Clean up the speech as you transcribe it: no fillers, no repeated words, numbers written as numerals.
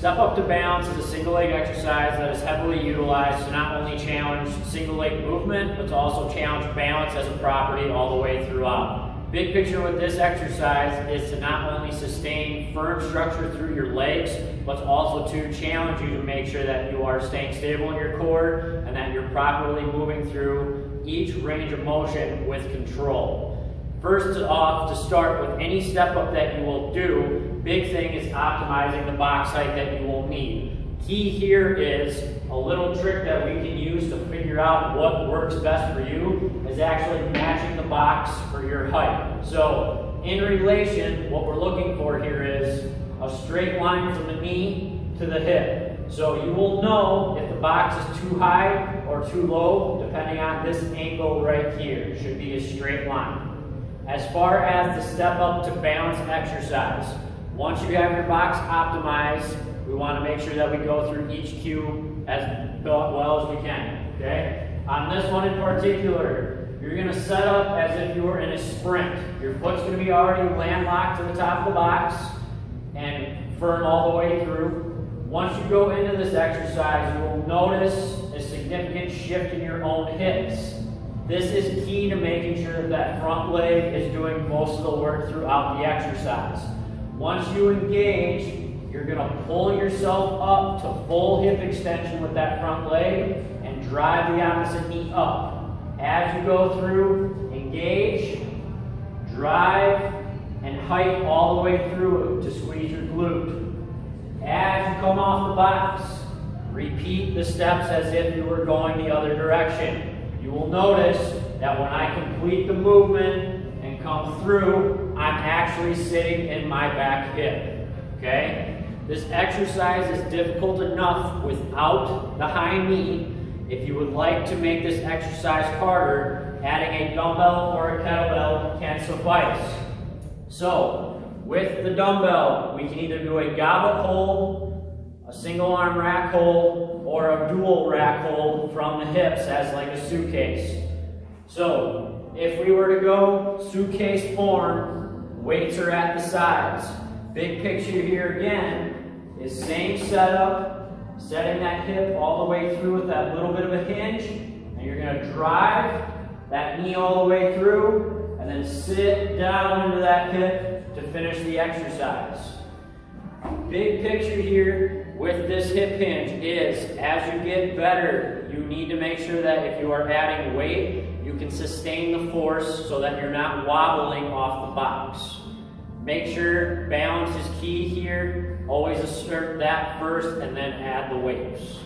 Step up to balance is a single leg exercise that is heavily utilized to not only challenge single leg movement, but to also challenge balance as a property all the way throughout. Big picture with this exercise is to not only sustain firm structure through your legs, but also to challenge you to make sure that you are staying stable in your core and that you're properly moving through each range of motion with control. First off, to start with any step up that you will do, big thing is optimizing the box height that you will need. Key here is a little trick that we can use to figure out what works best for you is actually matching the box for your height. So in relation, what we're looking for here is a straight line from the knee to the hip. So you will know if the box is too high or too low depending on this angle right here. It should be a straight line. As far as the step up to balance exercise, once you have your box optimized, we want to make sure that we go through each cue as well as we can, okay? On this one in particular, you're going to set up as if you were in a sprint. Your foot's going to be already landlocked to the top of the box and firm all the way through. Once you go into this exercise, you will notice a significant shift in your own hips. This is key to making sure that that front leg is doing most of the work throughout the exercise. Once you engage, you're going to pull yourself up to full hip extension with that front leg and drive the opposite knee up. As you go through, engage, drive, and height all the way through it to squeeze your glute. As you come off the box, repeat the steps as if you were going the other direction. You will notice that when I complete the movement and come through, I'm actually sitting in my back hip, okay? This exercise is difficult enough without the high knee. If you would like to make this exercise harder, adding a dumbbell or a kettlebell can suffice. So, with the dumbbell, we can either do a goblet hold, a single arm rack hold, or a dual rack hold from the hips as like a suitcase. So, if we were to go suitcase form, weights are at the sides. Big picture here again is same setup, setting that hip all the way through with that little bit of a hinge, and you're going to drive that knee all the way through, and then sit down into that hip to finish the exercise. Big picture here with this hip hinge is, as you get better, you need to make sure that if you are adding weight, you can sustain the force so that you're not wobbling off the box. Make sure balance is key here. Always assert that first and then add the weights.